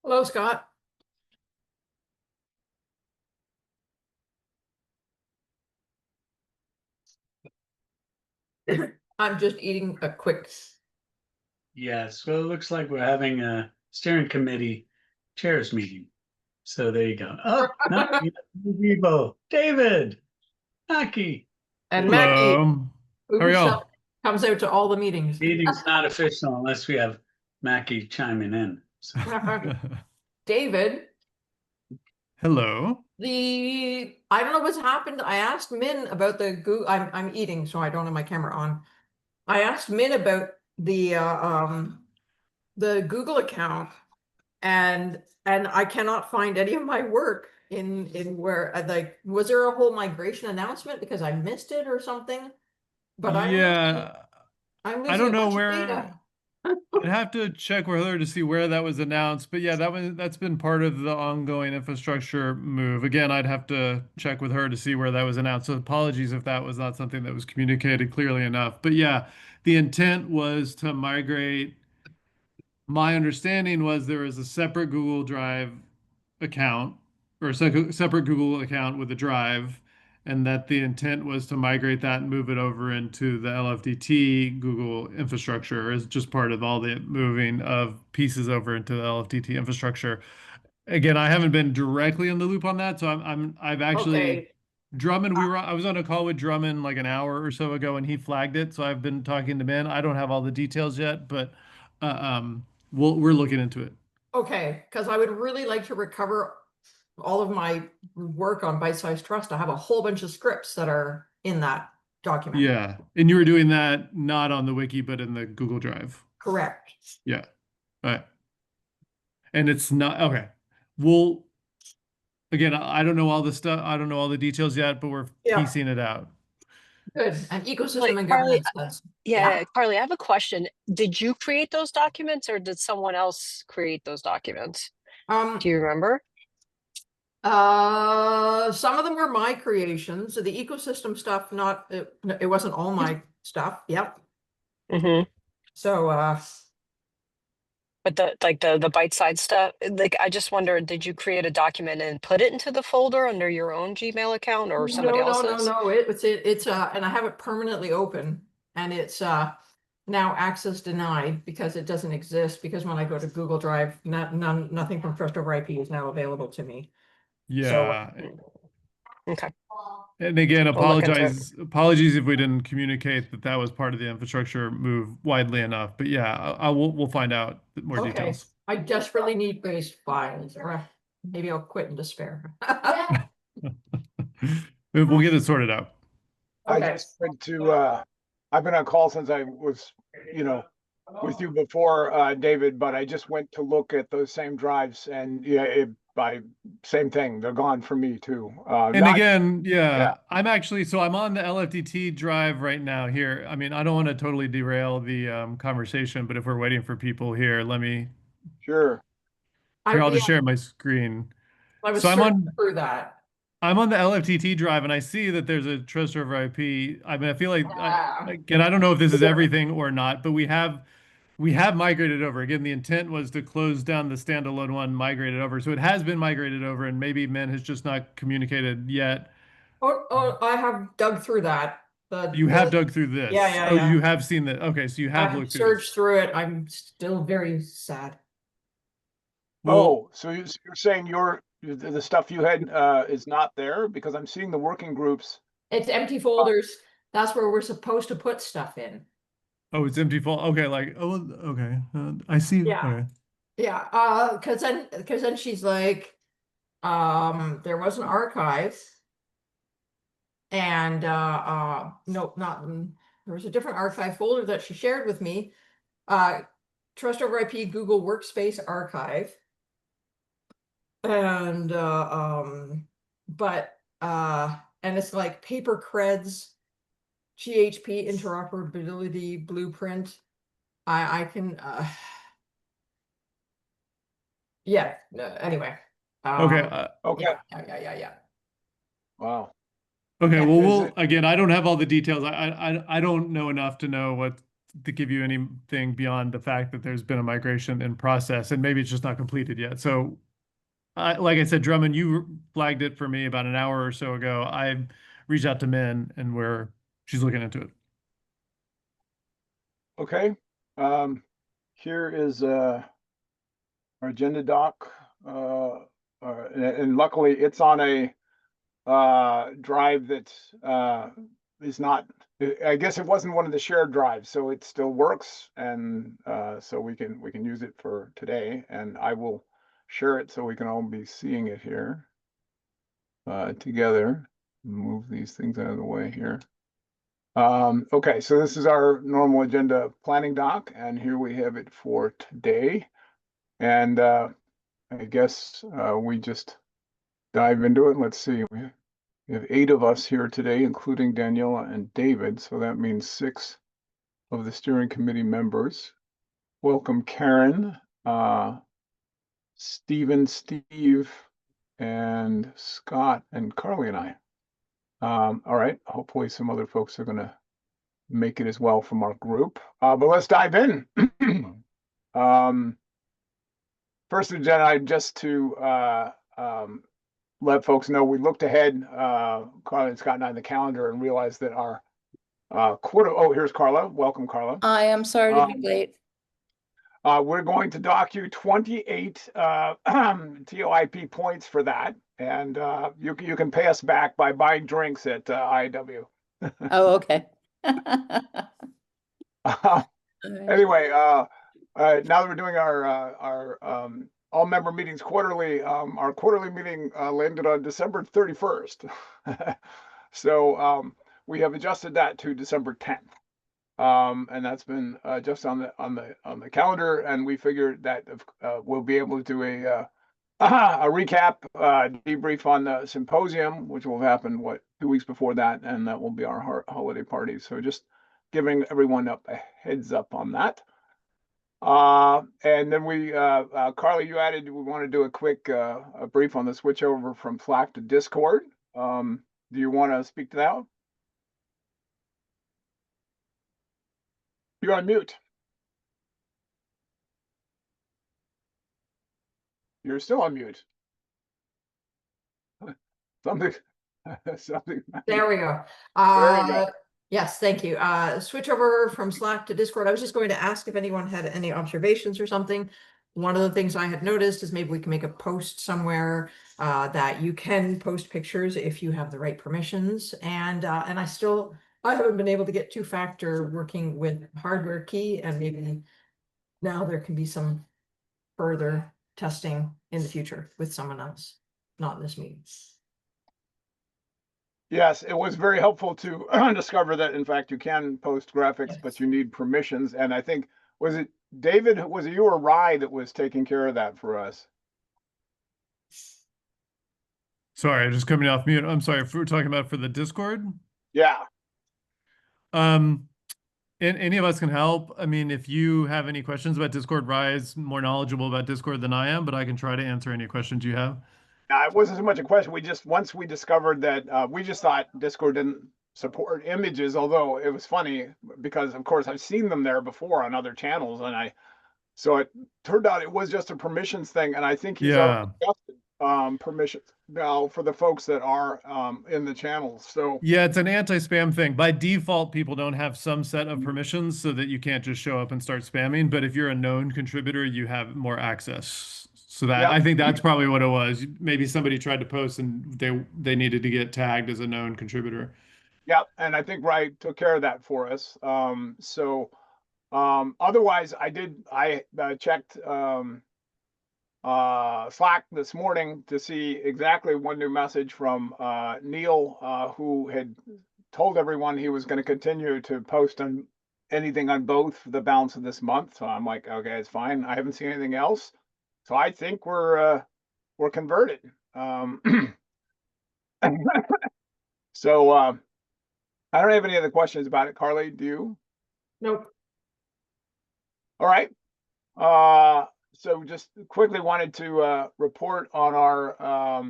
Hello, Scott. I'm just eating a quick. Yes, well, it looks like we're having a steering committee chairs meeting. So there you go. Oh, no, you got new people. David, Aki. And Good. Mackie, Hello. How are who y'all? comes out to all the meetings. Meeting's not official unless we have Mackie chiming in. So David, Hello. I don't know what's happened. I asked Min about the Google. I'm eating, so I don't have my camera on. I asked Min about the Google account, and I cannot find any of my work in where like was there a whole migration announcement because I missed it or something? But Yeah, I'm I losing don't a know bunch of where. data. I'd have to check with her to see where that was announced. But yeah, that's been part of the ongoing infrastructure move. Again, I'd have to check with her to see where that was announced. So apologies if that was not something that was communicated clearly enough. But yeah, the intent was to migrate. My understanding was there was a separate Google Drive account or a separate Google account with a drive, and that the intent was to migrate that and move it over into the LFTT Google infrastructure as just part of all the moving of pieces over into the LFTT infrastructure. Again, I haven't been directly in the loop on that, so I've actually Okay. Drummond, I was on a call with Drummond like an hour or so ago and he flagged it, so I've been talking to Ben. I don't have all the details yet, but uh, um we're looking into it. Okay, because I would really like to recover all of my work on bite-sized trust. I have a whole bunch of scripts that are in that document. Yeah. And you were doing that not on the wiki, but in the Google Drive. Correct. Yeah. All right. And it's not okay. Well, again, I don't know all the stuff. I don't know all the details yet, but we're Yeah, piecing it out. good. And ecosystem Like and Carly, governance. Yeah. yeah, Carly, I have a question. Did you create those documents or did someone else create those documents? Um, Do you remember? some of them were my creations. The ecosystem stuff, not it wasn't all my stuff. Yep. Hmm. So But the bite side stuff, like I just wondered, did you create a document and put it into the folder under your own Gmail account or somebody else's? no. It's and I have it permanently open, and it's now access denied because it doesn't exist. Because when I go to Google Drive, nothing from Trust over IP is now available to me. So Yeah. Okay, And again, I'll look into it. apologies if we didn't communicate that that was part of the infrastructure move widely enough. But yeah, we'll find out more okay, details. I desperately need base files, or maybe I'll quit in despair. We'll get it sorted out. I Okay. just went to, I've been on call since I was, you know, with you before, David, but I just went to look at those same drives and yeah, same thing. They're gone for me too. And Not, again, yeah, yeah, so I'm on the LFTT drive right now here. I mean, I don't want to totally derail the conversation, but if we're waiting for people here, sure. I'll just Yeah, share my screen. I So was searching through that. I'm on the LFTT drive and I see that there's a trust over IP. I mean, I feel like Ah, again, I don't know if this is everything or not, but we have migrated over. Again, the intent was to close down the standalone one, migrate it over. So it has been migrated over, and maybe Min has just not communicated yet. I have dug through that. You have dug through Yeah, this. yeah, Oh, yeah. you have seen that. Okay, so you I have have looked through this. searched through it. I'm still very sad. Well, Oh, so you're saying the stuff you had, is not there because I'm seeing the working groups. It's empty Uh, folders. That's where we're supposed to put stuff in. oh, it's empty full. Okay, like oh, okay. I see. Yeah. Okay. Yeah. Because then she's like, there was an archive, and no, not there was a different archive folder that she shared with me. Uh, Trust over IP Google Workspace Archive, and but and it's like paper creds, GHP interoperability blueprint. I can yeah. Anyway, Okay. Okay, yeah. wow. Okay. Yeah. Well, Is it, again. I don't have all the details. I don't know enough to know what to give you anything beyond the fact that there's been a migration in process, and maybe it's just not completed yet. So, like I said, Drummond, you flagged it for me about an hour or so ago. I reached out to Min, and she's looking into it. Okay. Here is our agenda doc. And luckily it's on a drive that is not, I guess it wasn't one of the shared drives, so it still works, and so we can use it for today, and I will share it so we can all be seeing it here together. Move these things out of the way here. Okay, so this is our normal agenda planning doc, and here we have it for today. And I guess we just dive into it. Let's see. We have 8 of us here today, including Daniela and David. So that means 6 of the steering committee members. Welcome, Karen, Stephen, Steve, and Scott, and Carly and I. All right. Hopefully some other folks are going to make it as well from our group. But let's dive in. First agenda, just to let folks know, we looked ahead, Carla and Scott and I, in the calendar, and realized that our quarter. Oh, here's Carla. Welcome, Carla. I am sorry to be late. We're going to dock you 28 ToIP points for that, and you can pay us back by buying drinks at IW. Oh, okay. Anyway, now that we're doing our all member meetings quarterly, our quarterly meeting landed on December 31st. So we have adjusted that to December 10th. And that's been just on the calendar, and we figured that we'll be able to do a recap, debrief on the symposium, which will happen 2 weeks before that, and that will be our holiday party. So just giving everyone a heads up on that. And then Carly, you added, we want to do a quick a brief on the switch over from Slack to Discord. Do you want to speak to that? You're on mute. You're still on mute. Something. There we go. There you go. Yes, thank you. Switch over from Slack to Discord. I was just going to ask if anyone had any observations or something. One of the things I had noticed is maybe we can make a post somewhere that you can post pictures if you have the right permissions. And I haven't been able to get 2-factor working with hardware key, and maybe now there can be some further testing in the future with someone else, not in this meeting. Yes, it was very helpful to discover that, in fact, you can post graphics, Yes. but you need permissions. And I think, was it David, was it you or Rye that was taking care of that for us? Sorry, I'm just coming off mute. I'm sorry, if we're talking about for the Discord. Yeah. And any of us can help. I mean, if you have any questions about Discord, Rye's more knowledgeable about Discord than I am, but I can try to answer any questions you have. It wasn't so much a question. Once we discovered that, we just thought Discord didn't support images, although it was funny because, of course, I've seen them there before on other channels, and so it turned out it was just a permissions thing, and I think he's already adjusted permissions now for the folks that are in the channels. So yeah, it's an anti-spam thing. By default, people don't have some set of permissions so that you can't just show up and start spamming. But if you're a known contributor, you have more access. So that I think that's probably what it was. Maybe somebody tried to post and they needed to get tagged as a known contributor. yeah, and I think Rye took care of that for us. Otherwise, I checked Slack this morning to see exactly one new message from Neil, who had told everyone he was going to continue to post on anything on both for the balance of this month. So I'm like, okay, it's fine. I haven't seen anything else. So I think we're converted. So I don't have any other questions about it. Carly, do you? Nope. All right. So just quickly wanted to report on our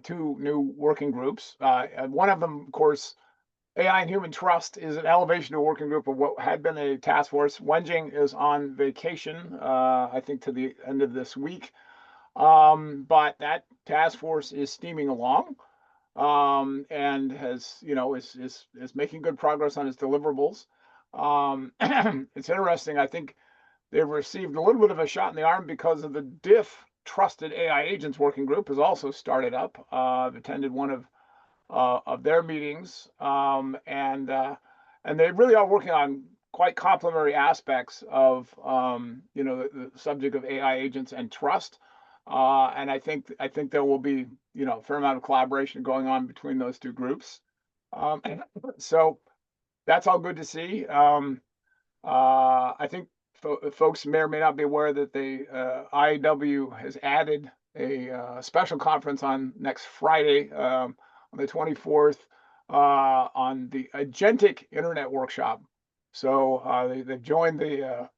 2 new working groups. One of them, of course, AI and Human Trust is an elevation to a working group of what had been a task force. Wenjing is on vacation, I think to the end of this week. But that task force is steaming along, and has, is making good progress on its deliverables. It's interesting. I think they've received a little bit of a shot in the arm because of the DIF Trusted AI Agents Working Group has also started up. I've attended one of their meetings, and they really are working on quite complementary aspects of the subject of AI agents and trust. And I think there will be a fair amount of collaboration going on between those two groups. Um, so that's all good to see. I think folks may or may not be aware that the IAW has added a special conference on next Friday, on the 24th, on the Agentic Internet Workshop. So they've joined the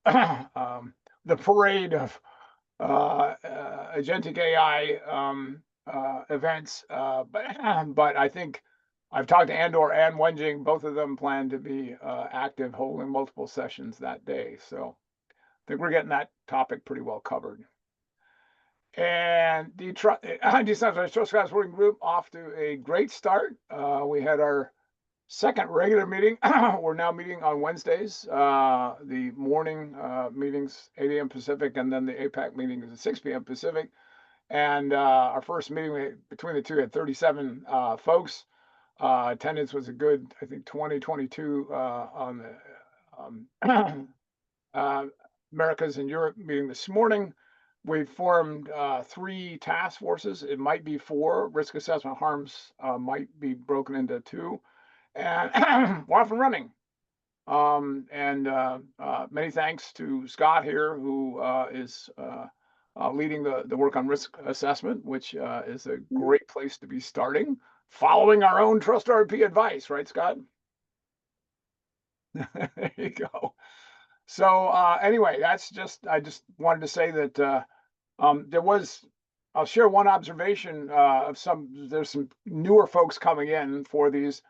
parade of agentic AI events. But I think I've talked to Andor and Wenjing. Both of them plan to be active, holding multiple sessions that day. So I think we're getting that topic pretty well covered. And the Decentralized Trust Grants Working Group off to a great start. We had our second regular meeting. We're now meeting on Wednesdays. The morning meetings, 8 a.m. Pacific, and then the APAC meeting is at 6 p.m. Pacific. And our first meeting between the two had 37 folks. Attendance was a good, I think, 22 on the Americas and Europe meeting this morning. We formed 3 task forces. It might be 4. Risk assessment harms might be broken into 2. And we're off and running. Many thanks to Scott here, who is leading the work on risk assessment, which is a great place to be starting, following our own Trust RP advice, right, Scott? There you go. So anyway, I just wanted to say that I'll share one observation there's some newer folks coming in for these.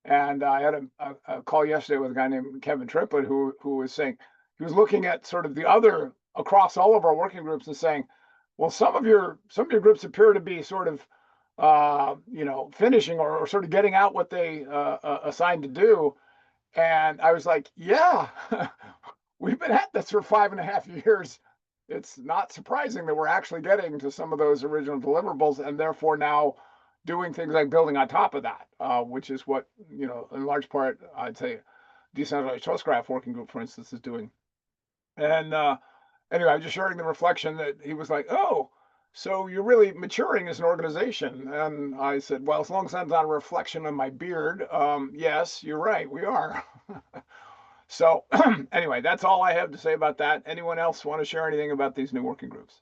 And I had a call yesterday with a guy named Kevin Triplett who was saying, he was looking at sort of the other across all of our working groups and saying, well, some of your groups appear to be sort of finishing or sort of getting out what they assigned to do. And I was like, yeah, we've been at this for 5.5 years. It's not surprising that we're actually getting to some of those original deliverables, and therefore now doing things like building on top of that, which is what, in large part, I'd say Decentralized Trust Graph Working Group, for instance, is doing. And anyway, I'm just sharing the reflection that he was like, oh, so you're really maturing as an organization. And I said, well, as long as that's not a reflection on my beard, yes, you're right, we are. So anyway, that's all I have to say about that. Anyone else want to share anything about these new working groups?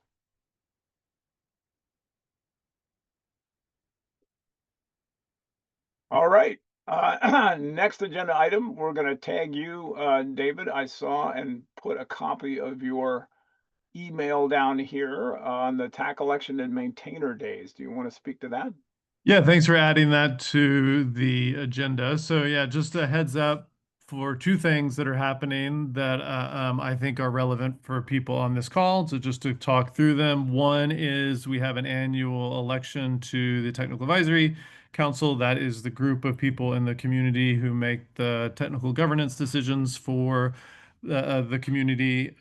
All right. Next agenda item, we're going to tag you, David. I saw and put a copy of your email down here on the TAC election and maintainer days. Do you want to speak to that? Yeah, thanks for adding that to the agenda. So yeah, just a heads up for 2 things that are happening that I think are relevant for people on this call. So just to talk through them. One is we have an annual election to the Technical Advisory Council. That is the group of people in the community who make the technical governance decisions for the community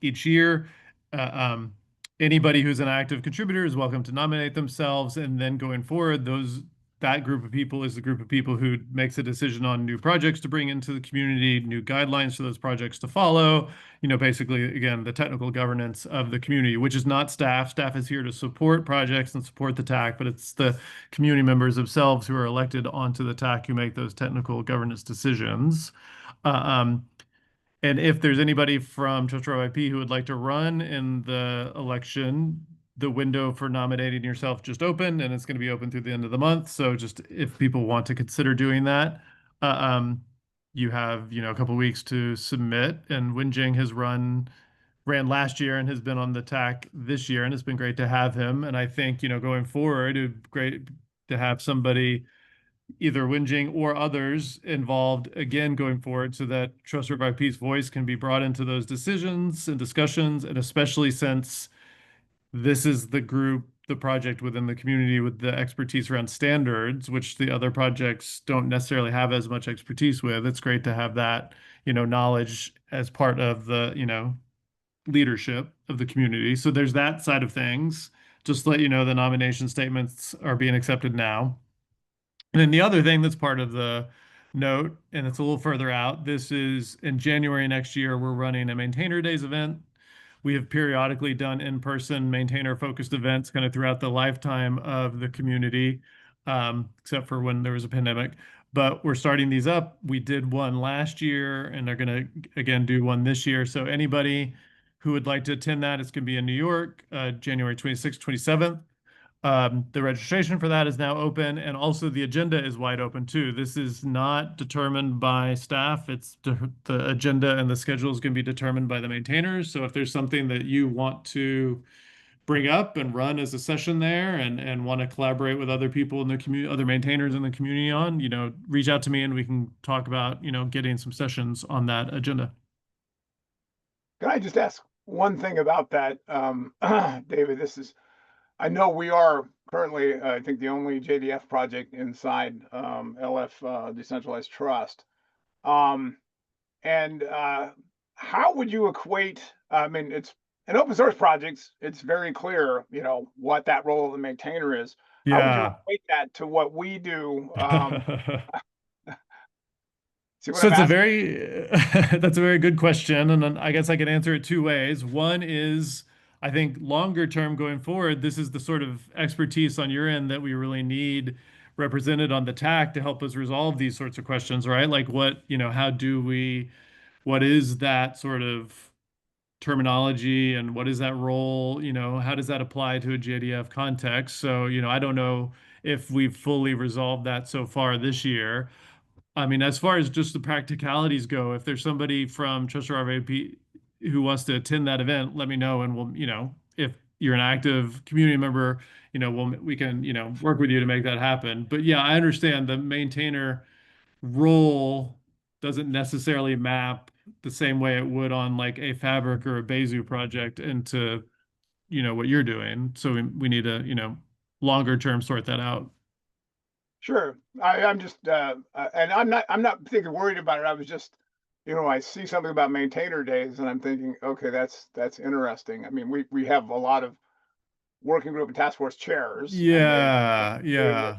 each year. Anybody who's an active contributor is welcome to nominate themselves, and then going forward, that group of people is the group of people who makes a decision on new projects to bring into the community, new guidelines for those projects to follow. Basically, again, the technical governance of the community, which is not staff. Staff is here to support projects and support the TAC, but it's the community members themselves who are elected onto the TAC who make those technical governance decisions. And if there's anybody from TrustRow IP who would like to run in the election, the window for nominating yourself just opened, and it's going to be open through the end of the month. So just if people want to consider doing that, you have a couple weeks to submit. And Wenjing has ran last year and has been on the TAC this year, and it's been great to have him. And I think going forward, it'd be great to have somebody either Winjing or others involved again going forward so that Trust River IP's voice can be brought into those decisions and discussions, and especially since this is the group, the project within the community with the expertise around standards, which the other projects don't necessarily have as much expertise with. It's great to have that, knowledge as part of the, leadership of the community. So there's that side of things. Just to let you know, the nomination statements are being accepted now. And then the other thing that's part of the note, and it's a little further out, this is in January next year, we're running a Maintainer Days event. We have periodically done in-person maintainer-focused events kind of throughout the lifetime of the community, except for when there was a pandemic. But we're starting these up. We did one last year, and they're going to, again, do one this year. So anybody who would like to attend that, it's going to be in New York, January 26th, 27th. The registration for that is now open, and also the agenda is wide open too. This is not determined by staff. It's the agenda and the schedule is going to be determined by the maintainers. So if there's something that you want to bring up and run as a session there and want to collaborate with other people in the community, other maintainers in the community on, reach out to me and we can talk about, getting some sessions on that agenda. Can I just ask one thing about that, David? I know we are currently, I think, the only JDF project inside LF Decentralized Trust. And how would you equate? I mean, it's an open source project. It's very clear, what that role of the maintainer is. How would you Yeah. equate that to what we do? See what So I'm it's a asking? very that's a very good question, and then I guess I can answer it two ways. One is, I think longer term going forward, this is the sort of expertise on your end that we really need represented on the TAC to help us resolve these sorts of questions, right? Like what is that sort of terminology and what is that role? How does that apply to a JDF context? So, I don't know if we've fully resolved that so far this year. I mean, as far as just the practicalities go, if there's somebody from Chester RVP who wants to attend that event, let me know, and we'll, if you're an active community member, we can, work with you to make that happen. But yeah, I understand the maintainer role doesn't necessarily map the same way it would on like a Fabric or a Bezier project into, what you're doing. So we need to, longer term sort that out. Sure. I'm just, and I'm not particularly worried about it. I was just, I see something about maintainer days and I'm thinking, okay, that's interesting. I mean, we have a lot of working group and task force chairs and Yeah.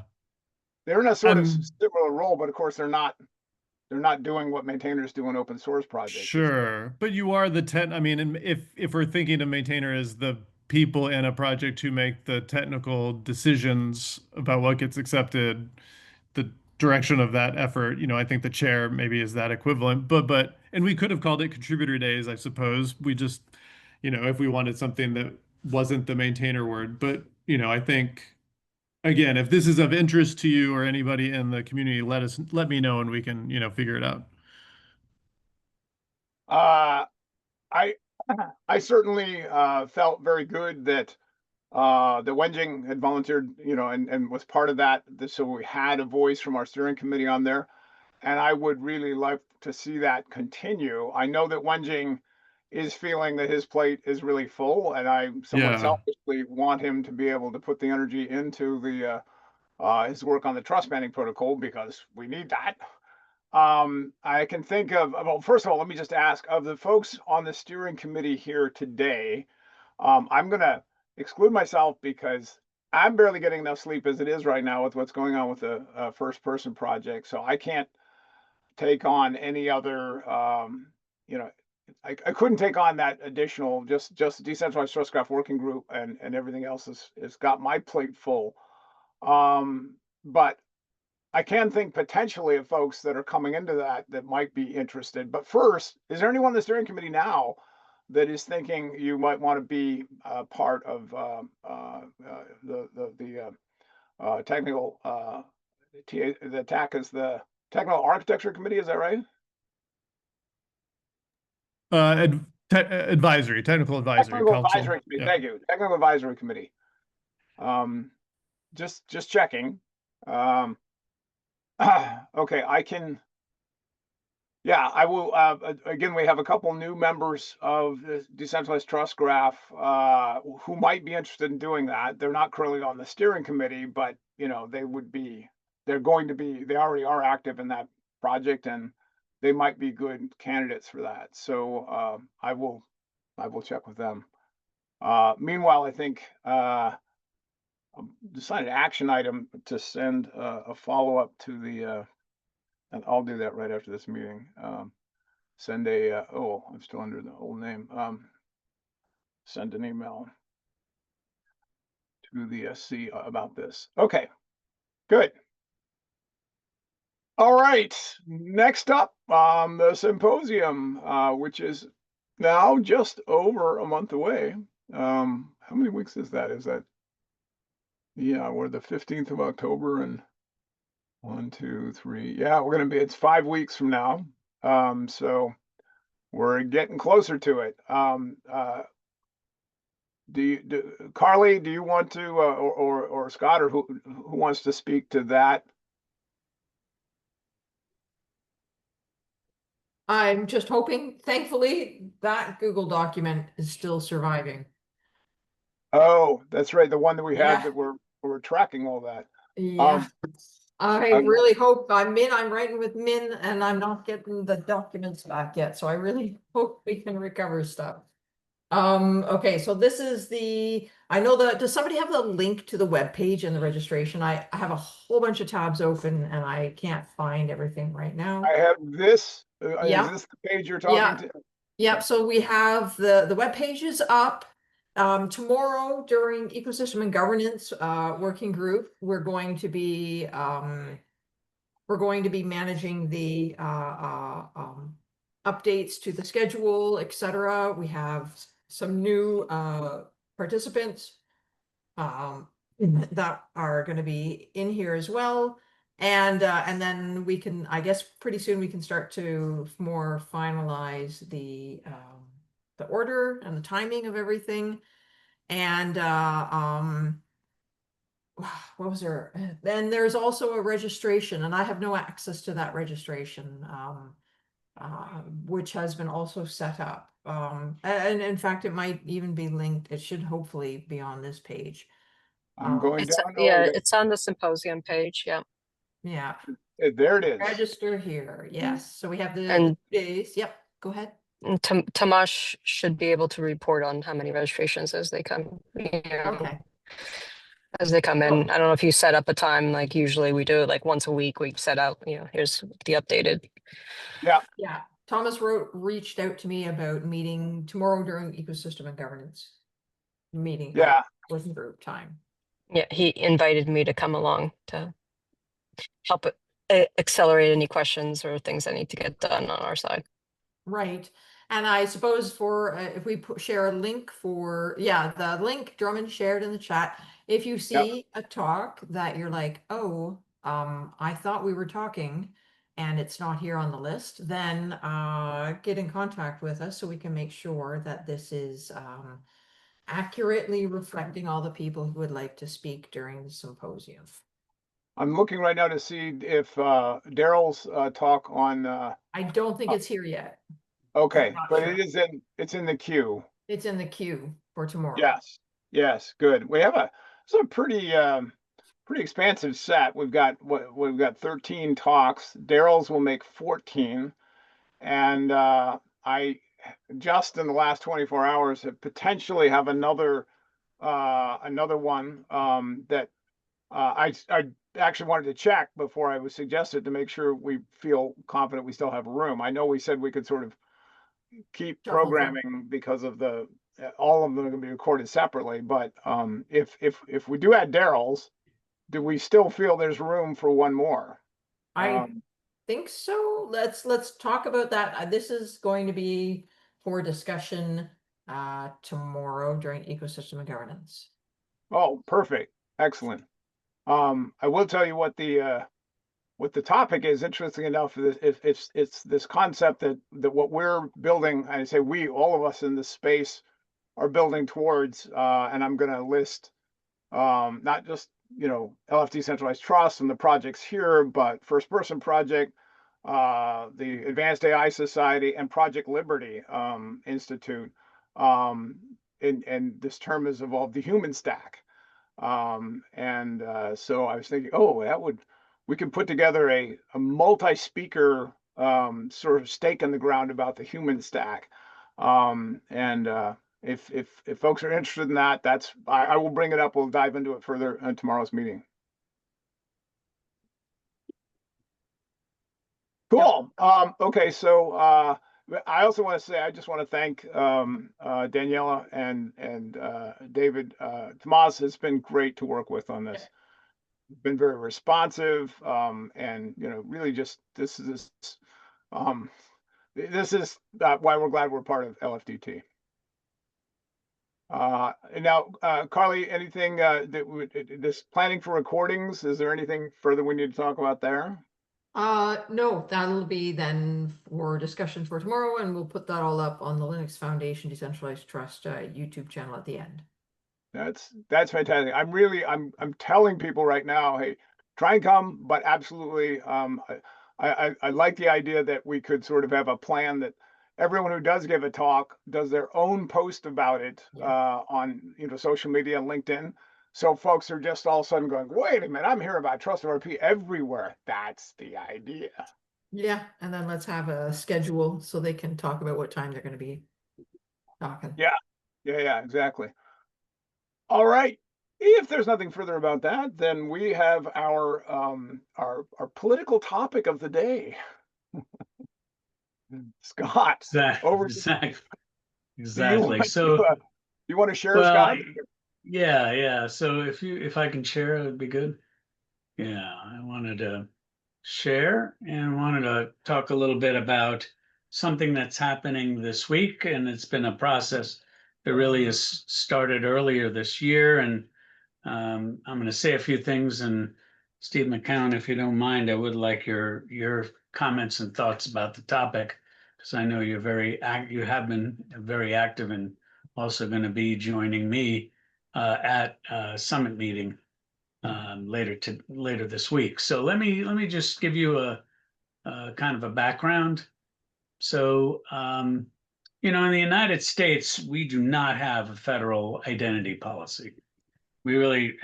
they're in a sort of I'm similar role, but of course they're not doing what maintainers do in open source projects. sure, but you are I mean, and if we're thinking of maintainer as the people in a project who make the technical decisions about what gets accepted, the direction of that effort, I think the chair maybe is that equivalent. And we could have called it contributor days, I suppose. We just, if we wanted something that wasn't the maintainer word. But, I think again, if this is of interest to you or anybody in the community, let me know and we can, figure it out. Uh, I, I certainly, felt very good that the Wenjing had volunteered, and was part of that. So we had a voice from our steering committee on there. And I would really like to see that continue. I know that Wenjing is feeling that his plate is really full, and I somewhat Yeah. selfishly want him to be able to put the energy into the his work on the trust banding protocol because we need that. I can think of, well, first of all, let me just ask of the folks on the steering committee here today. I'm going to exclude myself because I'm barely getting enough sleep as it is right now with what's going on with the first person project. So I can't take on any other, you know, I couldn't take on that additional, just decentralized trustcraft working group and everything else is got my plate full. But I can think potentially of folks that are coming into that might be interested. But first, is there anyone on the steering committee now that is thinking you might want to be part of the technical the TAC is the technical architecture committee? Is that right? Technical advisory Technical council. advisory committee. Yeah. Thank you. Technical advisory committee. Just checking. Okay, I can. Yeah, I will. Again, we have a couple new members of the Decentralized Trust Graph who might be interested in doing that. They're not currently on the steering committee, but they would be. They're going to be. They already are active in that project, and they might be good candidates for that. So I will check with them. Meanwhile, I think decided action item to send a follow-up to the. And I'll do that right after this meeting. Send a, oh, I'm still under the old name. Send an email to the SC about this. Okay, good. All right, next up, the symposium, which is now just over a month away. How many weeks is that? Yeah, we're the 15th of October and 1, 2, 3. Yeah, it's 5 weeks from now. So we're getting closer to it. Carly, do you want to, or Scott, or who wants to speak to that? I'm just hoping, thankfully, that Google document is still surviving. Oh, that's right, the one that we had Yeah. that we're tracking all that. Yeah, I I'm- really hope I'm writing with Min and I'm not getting the documents back yet, so I really hope we can recover stuff. Okay, so this is I know does somebody have the link to the web page and the registration? I have a whole bunch of tabs open and I can't find everything right now. I have this. Yeah. Is this the page you're Yeah. talking to? Yep, so we have the web page is up. Tomorrow during ecosystem and governance working group, we're going to be managing the updates to the schedule, etc. We have some new participants that are going to be in here as well. And then we can, I guess, pretty soon we can start to more finalize the order and the timing of everything. And what was there? Then there's also a registration, and I have no access to that registration, which has been also set up. And in fact, it might even be linked. It should hopefully be on this page. I'm going It's, down. yeah, it's on the symposium page, yeah. Yeah. There it is. Register here. Yes. So we have the And- days. Yep. Go ahead. And Tomasz should be able to report on how many registrations as they come, Okay. as they come in. I don't know if you set up a time, like usually we do it like once a week, we set out, here's the updated. Yeah. Yeah. Thomas reached out to me about meeting tomorrow during ecosystem and governance meeting. Yeah. Working group time. Yeah, he invited me to come along to help accelerate any questions or things that need to get done on our side. Right. And I suppose for if we share a link for, the link Drummond shared in the chat. If you see a talk that you're like, oh, I thought we were talking and it's not here on the list, then get in contact with us so we can make sure that this is accurately reflecting all the people who would like to speak during the symposium. I'm looking right now to see if Daryl's talk on. I don't think it's here yet. Okay, not but sure. it's in the queue. It's in the queue for tomorrow. Yes, good. We have some pretty expansive set. We've got 13 talks. Daryl's will make 14, and I just in the last 24 hours have potentially have another one that I actually wanted to check before I was suggested to make sure we feel confident we still have room. I know we said we could sort of keep programming because of all of them are going to be recorded separately. But if we do add Daryl's, do we still feel there's room for one more? I think so. Let's talk about that. This is going to be for discussion tomorrow during ecosystem and governance. Oh, perfect. Excellent. I will tell you what the topic is. Interesting enough, it's this concept that what we're building, I say we, all of us in this space are building towards, and I'm going to list not just LFD Centralized Trust and the projects here, but First Person Project, the Advanced AI Society, and Project Liberty Institute. And this term has evolved, the human stack. So I was thinking, oh, we could put together a multi-speaker sort of stake in the ground about the human stack. If folks are interested in that, I will bring it up. We'll dive into it further in tomorrow's meeting. Cool. Okay, so I also want to say I just want to thank Daniela and David. Tomas has been great to work with on this. Been very responsive, and really just this is why we're glad we're part of LFDT. And now, Carly, anything this planning for recordings? Is there anything further we need to talk about there? No, that'll be then for discussion for tomorrow, and we'll put that all up on the Linux Foundation Decentralized Trust YouTube channel at the end. That's fantastic. I'm telling people right now, hey, try and come, but absolutely, I like the idea that we could sort of have a plan that everyone who does give a talk does their own post about it on social media and LinkedIn. So folks are just all of a sudden going, wait a minute, I'm hearing about Trust RP everywhere. That's the idea. Yeah, and then let's have a schedule so they can talk about what time they're going to be talking. Yeah, exactly. All right. If there's nothing further about that, then we have our political topic of the day. Scott, over to Exactly. you want to share, well, Scott? yeah. So if I can share, it would be good. Yeah, I wanted to share and wanted to talk a little bit about something that's happening this week, and it's been a process that really has started earlier this year. And I'm going to say a few things, and Steve McCown, if you don't mind, I would like your comments and thoughts about the topic, because I know you have been very active and also going to be joining me at Summit meeting later this week. So let me just give you a kind of a background. So in the United States, we do not have a federal identity policy. Really,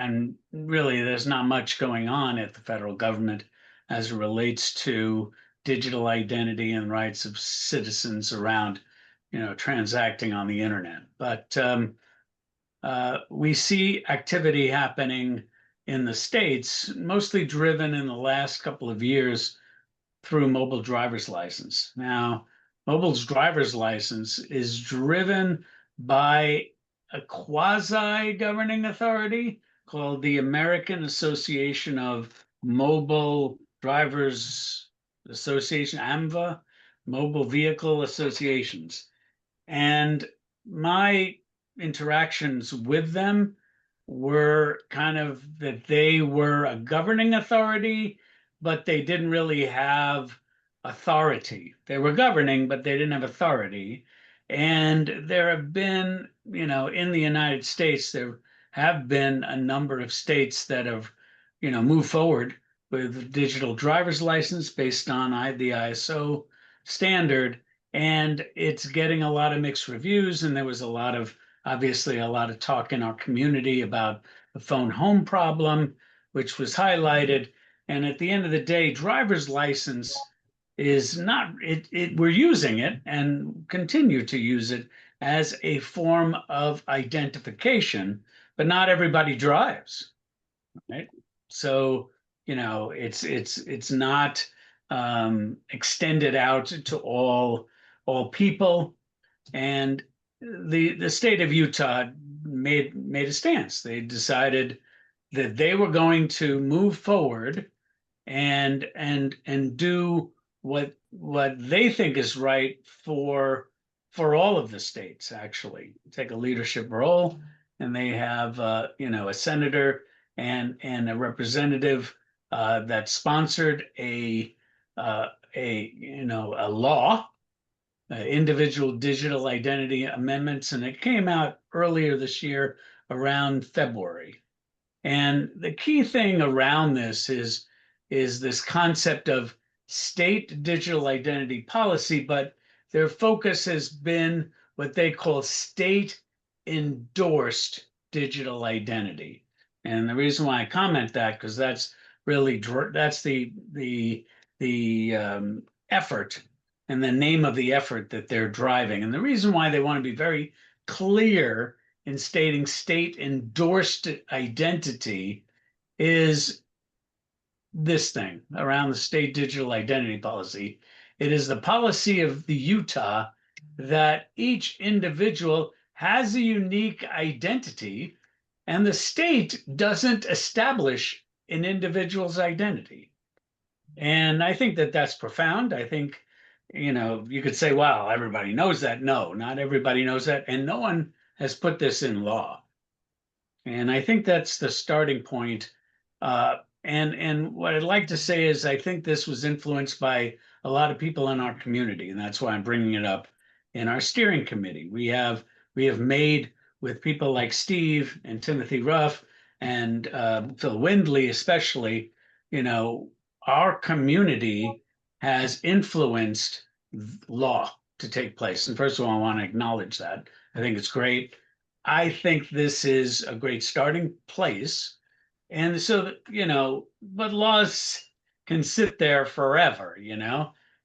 there's not much going on at the federal government as it relates to digital identity and rights of citizens around, transacting on the internet. But we see activity happening in the States, mostly driven in the last couple of years through mobile driver's license. Now, mobile driver's license is driven by a quasi-governing authority called the American Association of Mobile Drivers Association, AMVA, Mobile Vehicle Associations. And my interactions with them were kind of that they were a governing authority, but they didn't really have authority. They were governing, but they didn't have authority. And there have been, in the United States, there have been a number of states that have, moved forward with digital driver's license based on the ISO standard. And it's getting a lot of mixed reviews. And there was obviously a lot of talk in our community about the phone home problem, which was highlighted. And at the end of the day, driver's license is not, we're using it and continue to use it as a form of identification, but not everybody drives, right? So, it's not extended out to all people. And the state of Utah made a stance. They decided that they were going to move forward and do what they think is right for all of the states. Actually, take a leadership role, and they have a senator and a representative that sponsored a law, individual digital identity amendments, and it came out earlier this year around February. And the key thing around this is this concept of state digital identity policy, but their focus has been what they call state endorsed digital identity. And the reason why I comment that, because that's really that's the effort and the name of the effort that they're driving. And the reason why they want to be very clear in stating state endorsed identity is this thing around the state digital identity policy. It is the policy of the Utah that each individual has a unique identity, and the state doesn't establish an individual's identity. And I think that that's profound. I think, you could say, well, everybody knows that. No, not everybody knows that. And no one has put this in law. And I think that's the starting point. And what I'd like to say is I think this was influenced by a lot of people in our community, and that's why I'm bringing it up in our steering committee. We have made with people like Steve and Timothy Ruff and Phil Windley, especially, our community has influenced law to take place. And first of all, I want to acknowledge that. I think it's great. I think this is a great starting place. And so, but laws can sit there forever,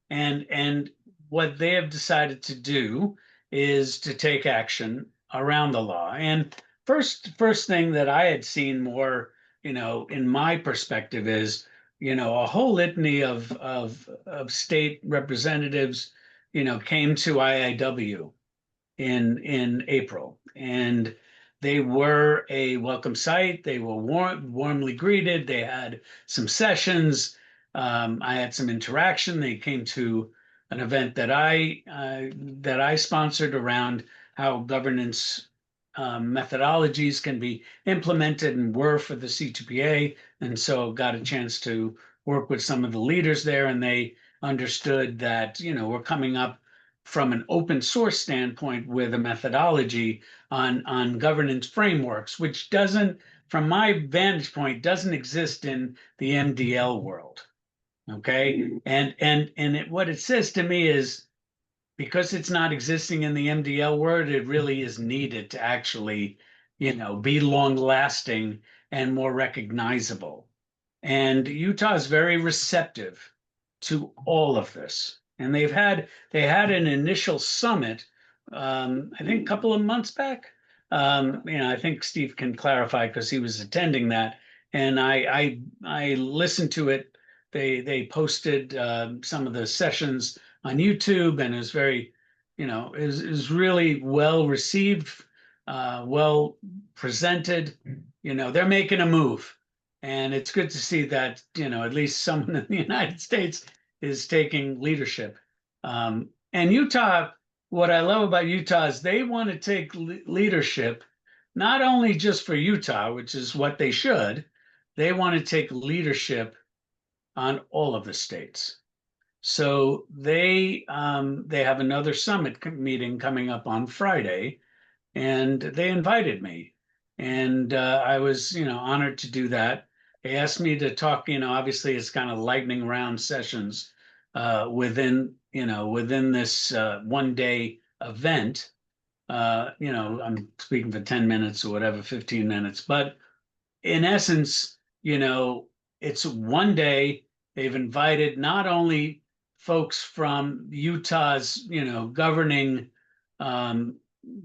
and what they have decided to do is to take action around the law. And first thing that I had seen more, in my perspective is, a whole litany of state representatives, came to IIW in April, and they were a welcome sight. They were warmly greeted. They had some sessions. I had some interaction. They came to an event that I sponsored around how governance methodologies can be implemented and were for the C2PA, and so got a chance to work with some of the leaders there, and they understood that we're coming up from an open source standpoint with a methodology on governance frameworks, which doesn't, from my vantage point, doesn't exist in the MDL world. Okay. What it says to me is, because it's not existing in the MDL world, it really is needed to actually, be long lasting and more recognizable. And Utah is very receptive to all of this. And they had an initial summit, I think a couple of months back. I think Steve can clarify because he was attending that. And I listened to it. They posted some of the sessions on YouTube, and it was very, it was really well received, well presented. They're making a move. And it's good to see that, at least someone in the United States is taking leadership. And Utah, what I love about Utah is they want to take leadership, not only just for Utah, which is what they should, they want to take leadership on all of the states. So they have another summit meeting coming up on Friday, and they invited me. And I was, honored to do that. They asked me to talk, obviously it's kind of lightning round sessions within this 1 day event. I'm speaking for 10 minutes or whatever, 15 minutes. But in essence, it's 1 day. They've invited not only folks from Utah's, governing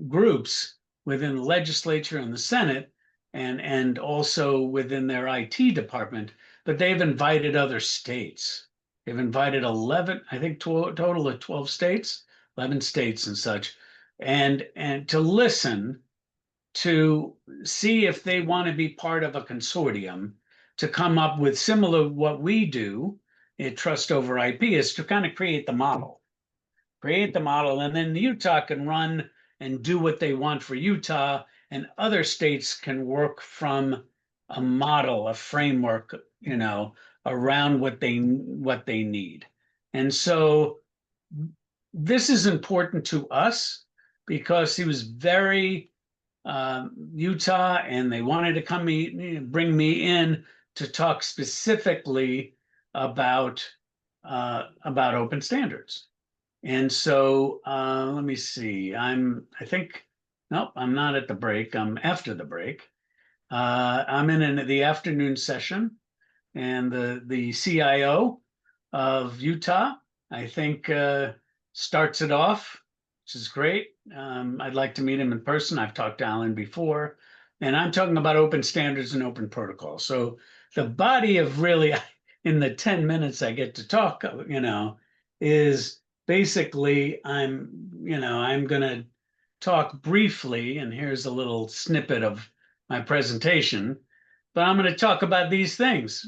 groups within the legislature and the Senate, and also within their IT department, but they've invited other states. They've invited 11, I think, total of 12 states, 11 states and such, and to listen, to see if they want to be part of a consortium to come up with similar what we do at Trust Over IP, is to kind of create the model, and then Utah can run and do what they want for Utah, and other states can work from a model, a framework, around what they need. And so this is important to us because he was very Utah, and they wanted to bring me in to talk specifically about open standards. And so let me see. Nope, I'm not at the break. I'm after the break. I'm in the afternoon session, and the CIO of Utah, I think, starts it off, which is great. I'd like to meet him in person. I've talked to Alan before, and I'm talking about open standards and open protocol. So the body of really, in the 10 minutes I get to talk, is basically I'm going to talk briefly, and here's a little snippet of my presentation, but I'm going to talk about these things.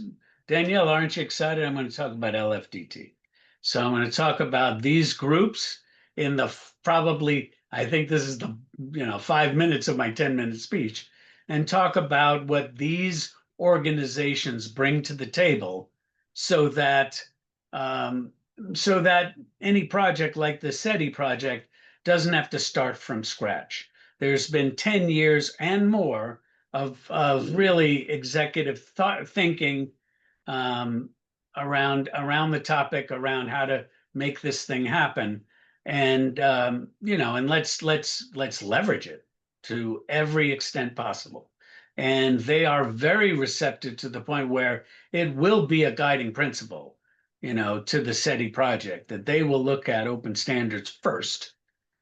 Danielle, aren't you excited? I'm going to talk about LFDT. So I'm going to talk about these groups in probably, I think this is the 5 minutes of my 10-minute speech, and talk about what these organizations bring to the table, so that any project like the SETI project doesn't have to start from scratch. There's been 10 years and more of really executive thinking around the topic, around how to make this thing happen, and and let's leverage it to every extent possible. And they are very receptive to the point where it will be a guiding principle, to the SETI project, that they will look at open standards first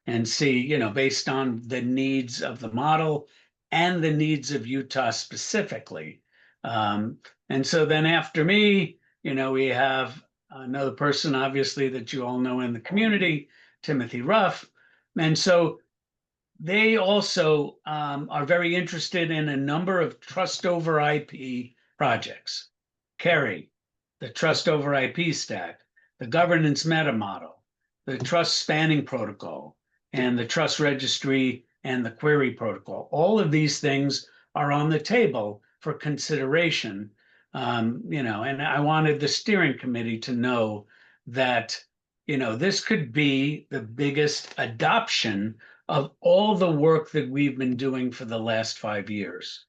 and see, based on the needs of the model and the needs of Utah specifically. And so then after me, we have another person, obviously, that you all know in the community, Timothy Ruff. And so they also are very interested in a number of trust over IP projects. Kerry, the trust over IP stack, the governance meta model, the trust spanning protocol, and the trust registry and the query protocol. All of these things are on the table for consideration. And I wanted the steering committee to know that, this could be the biggest adoption of all the work that we've been doing for the last 5 years.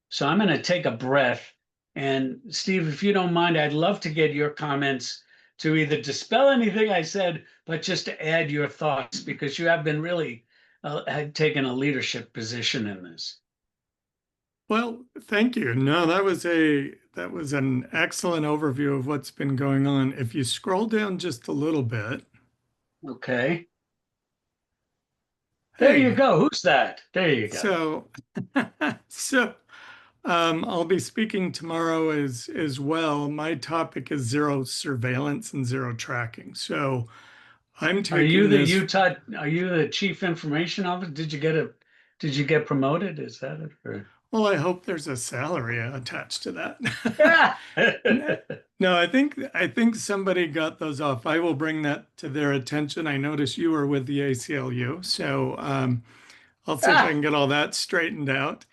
So I'm going to take a breath. And Steve, if you don't mind, I'd love to get your comments to either dispel anything I said, but just to add your thoughts, because you have been really had taken a leadership position in this. Well, thank you. No, that was an excellent overview of what's been going on. If you scroll down just a little bit. Okay. There you go. Who's that? There you go. So I'll be speaking tomorrow as well. My topic is zero surveillance and zero tracking. So I'm taking Are you the chief information officer? Did you get promoted? Is that it? Or? Well, I hope there's a salary attached to that. Yeah. No, I think somebody got those off. I will bring that to their attention. I noticed you were with the ACLU, so I'll see if I can get all that straightened out.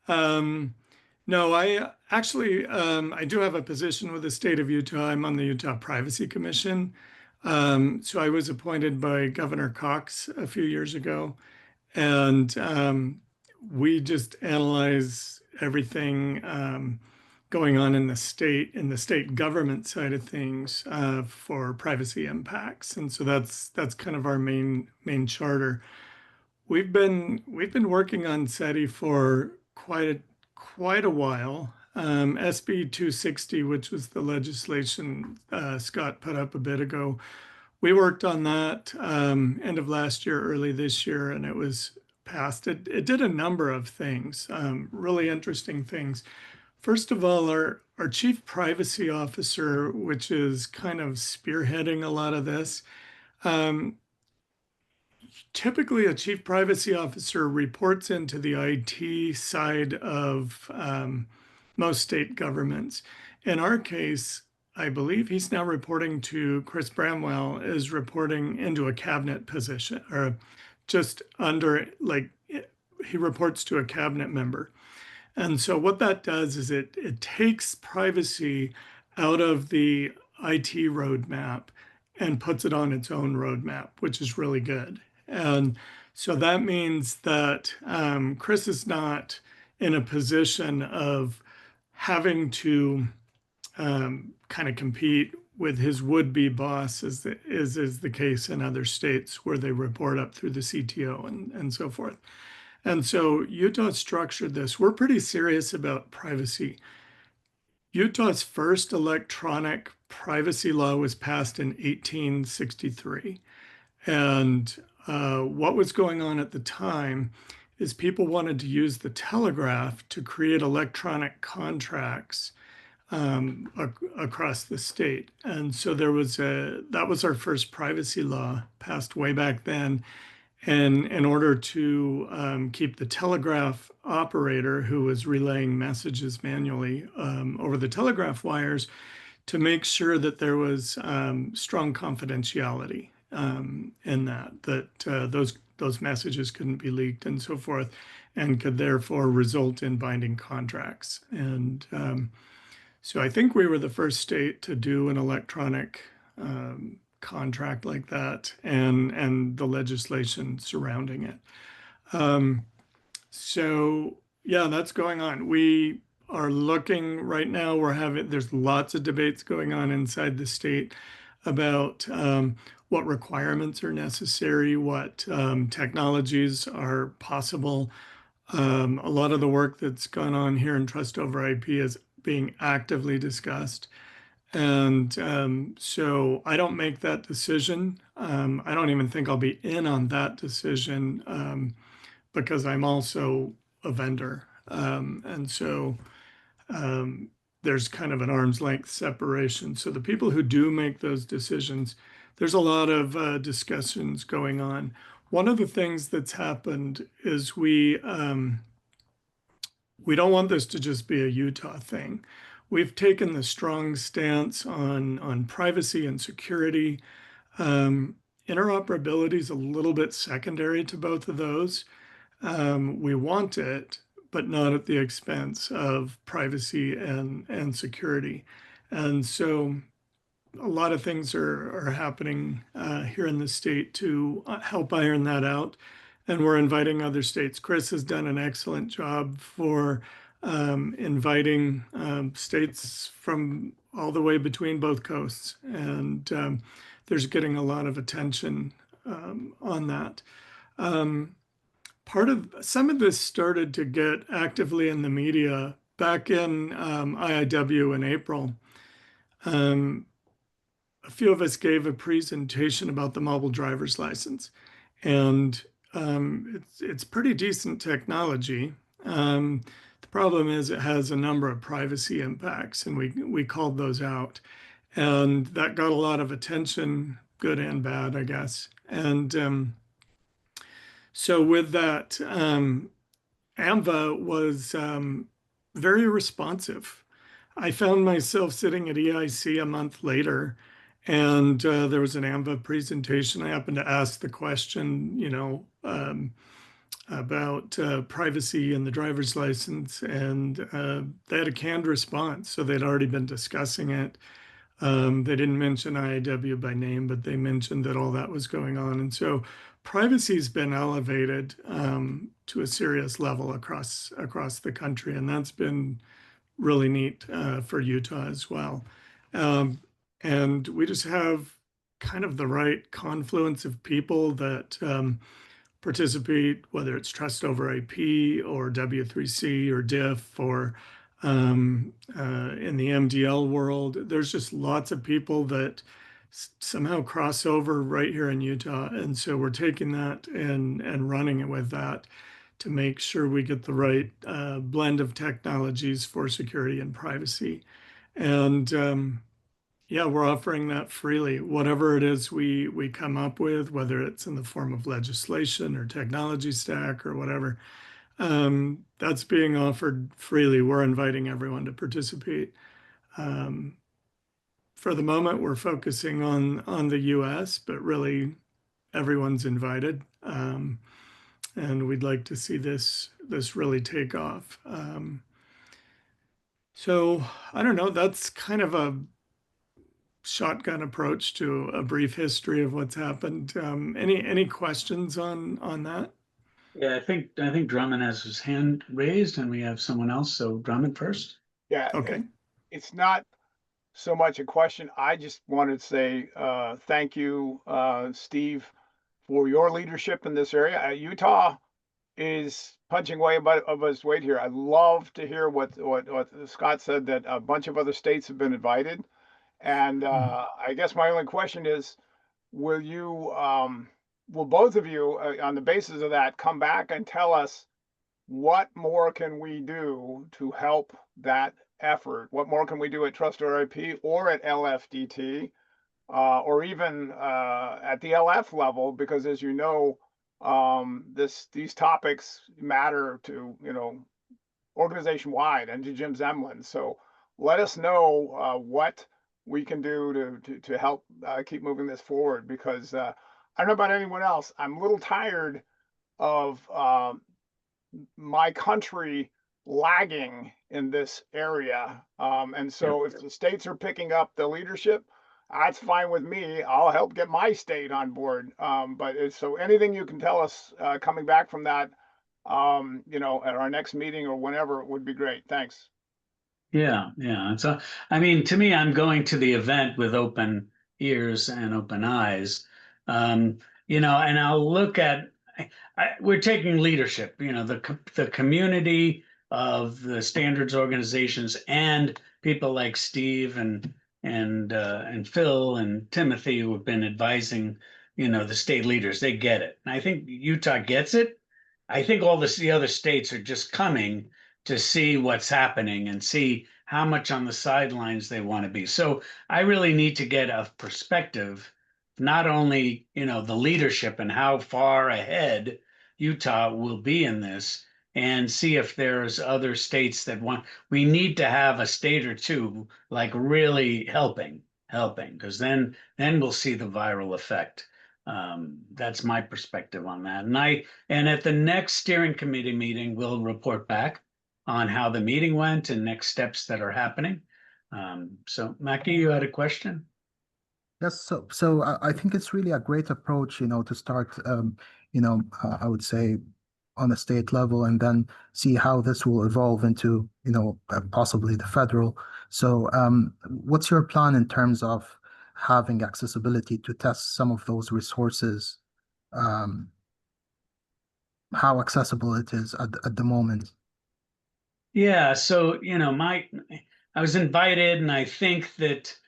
No, I actually I do have a position with the state of Utah. I'm on the Utah Privacy Commission. So I was appointed by Governor Cox a few years ago, and we just analyze everything going on in the state government side of things for privacy impacts, and so that's kind of our main charter. We've been working on SETI for quite a while. SB 260, which was the legislation Scott put up a bit ago, we worked on that end of last year, early this year, and it was passed. It did a number of things, really interesting things. First of all, our chief privacy officer, which is kind of spearheading a lot of this, typically a chief privacy officer reports into the IT side of most state governments. In our case, I believe he's now reporting to Chris Bramwell, is reporting into a cabinet position, or just under, like, he reports to a cabinet member. And so what that does is it takes privacy out of the IT roadmap and puts it on its own roadmap, which is really good. And So that means that Chris is not in a position of having to kind of compete with his would-be boss, as is the case in other states where they report up through the CTO and so forth. And so Utah structured this. We're pretty serious about privacy. Utah's first electronic privacy law was passed in 1863. And what was going on at the time is people wanted to use the telegraph to create electronic contracts across the state. And so that was our first privacy law passed way back then. And in order to keep the telegraph operator who was relaying messages manually over the telegraph wires, to make sure that there was strong confidentiality in that those messages couldn't be leaked and so forth, and could therefore result in binding contracts. And so I think we were the first state to do an electronic contract like that, and the legislation surrounding it. So yeah, that's going on. We are looking right now. There's lots of debates going on inside the state about what requirements are necessary, what technologies are possible. A lot of the work that's gone on here in Trust over IP is being actively discussed. And so I don't make that decision. I don't even think I'll be in on that decision because I'm also a vendor. And so there's kind of an arm's length separation. So the people who do make those decisions, there's a lot of discussions going on. One of the things that's happened is we don't want this to just be a Utah thing. We've taken the strong stance on privacy and security. Interoperability is a little bit secondary to both of those. We want it, but not at the expense of privacy and security. And so a lot of things are happening here in the state to help iron that out. And we're inviting other states. Chris has done an excellent job for inviting states from all the way between both coasts. And there's getting a lot of attention on that. Some of this started to get actively in the media back in IIW in April. A few of us gave a presentation about the mobile driver's license, and it's pretty decent technology. The problem is it has a number of privacy impacts, and we called those out, and that got a lot of attention, good and bad, I guess. And so with that, AMVA was very responsive. I found myself sitting at EIC a month later, and there was an AMVA presentation. I happened to ask the question, about privacy and the driver's license, and they had a canned response. So they'd already been discussing it. They didn't mention IIW by name, but they mentioned that all that was going on. And so privacy's been elevated to a serious level across the country, and that's been really neat for Utah as well. And we just have kind of the right confluence of people that participate, whether it's Trust over IP or W3C or DIF or in the MDL world. There's just lots of people that somehow cross over right here in Utah. And so we're taking that and running it with that to make sure we get the right blend of technologies for security and privacy. And yeah, we're offering that freely. Whatever it is we come up with, whether it's in the form of legislation or technology stack or whatever, that's being offered freely. We're inviting everyone to participate. For the moment, we're focusing on the US, but really everyone's invited. And we'd like to see this really take off. So I don't know, that's kind of a shotgun approach to a brief history of what's happened. Any questions on that? Yeah, I think Drummond has his hand raised and we have someone else. So Drummond first. Yeah, Okay. it's not so much a question. I just wanted to say thank you, Steve, for your leadership in this area. Utah is punching way above its weight here. I love to hear what Scott said, that a bunch of other states have been invited. And I guess my only question is, will you, will both of you, on the basis of that, come back and tell us what more can we do to help that effort? What more can we do at Trust RIP or at LFDT, or even at the LF level? Because as you know, these topics matter to, organization wide and to Jim Zemlin. So let us know what we can do to help keep moving this forward. Because I don't know about anyone else, I'm a little tired of my country lagging in this area. And so if the states are picking up the leadership, that's fine with me. I'll help get my state on board. So anything you can tell us coming back from that, at our next meeting or whenever would be great. Thanks. Yeah, yeah. So, I mean, to me, I'm going to the event with open ears and open eyes. And I'll look at, we're taking leadership, the community of the standards organizations and people like Steve and Phil and Timothy who have been advising, the state leaders. They get it. And I think Utah gets it. I think all the other states are just coming to see what's happening and see how much on the sidelines they want to be. So I really need to get a perspective, not only, the leadership and how far ahead Utah will be in this, and see if there's other states that want, we need to have a state or two like really helping, because then we'll see the viral effect. That's my perspective on that. And at the next steering committee meeting, we'll report back on how the meeting went and next steps that are happening. So Mackie, you had a question? Yes, so I think it's really a great approach, to start, I would say on a state level and then see how this will evolve into, possibly the federal. So what's your plan in terms of having accessibility to test some of those resources? How accessible it is at the moment? Yeah, so I was invited, and I think that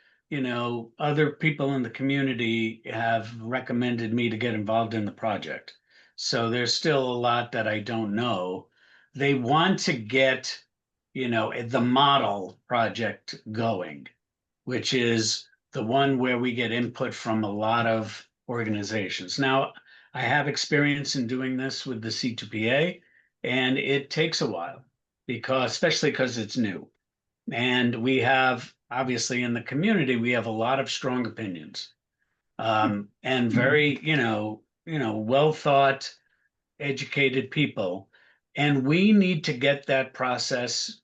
other people in the community have recommended me to get involved in the project. So there's still a lot that I don't know. They want to get the model project going, which is the one where we get input from a lot of organizations. Now, I have experience in doing this with the C2PA, and it takes a while especially because it's new. And we have, obviously, in the community, we have a lot of strong opinions, and very, well thought, educated people. And we need to get that process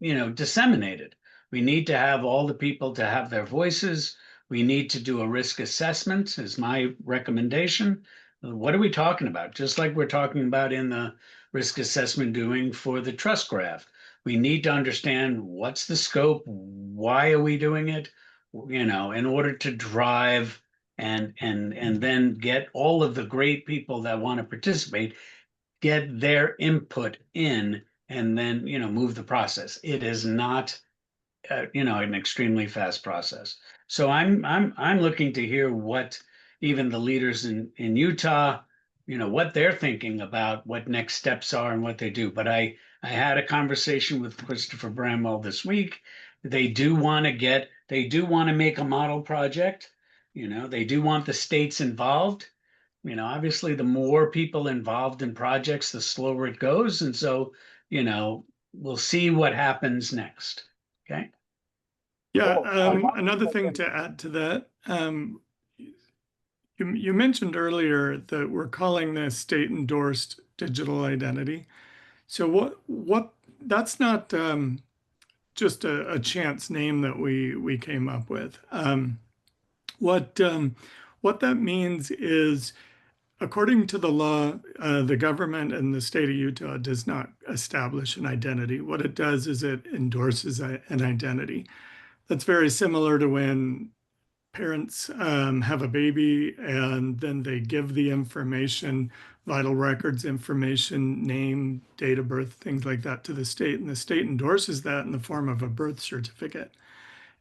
disseminated. We need to have all the people to have their voices. We need to do a risk assessment, is my recommendation. What are we talking about? Just like we're talking about in the risk assessment doing for the trust graph. We need to understand what's the scope, why are we doing it, in order to drive and then get all of the great people that want to participate, get their input in, and then move the process. It is not an extremely fast process. So I'm looking to hear what even the leaders in Utah, what they're thinking about what next steps are and what they do. But I had a conversation with Christopher Bramwell this week. They do want to make a model project. They do want the states involved. Obviously, the more people involved in projects, the slower it goes. And so, we'll see what happens next. Okay. Yeah, Cool. another thing to add to that, you mentioned earlier that we're calling this state endorsed digital identity. So what that's not just a chance name that we came up with. What that means is, according to the law, the government and the state of Utah does not establish an identity. What it does is it endorses an identity. That's very similar to when parents have a baby and then they give the information, vital records information, name, date of birth, things like that to the state, and the state endorses that in the form of a birth certificate.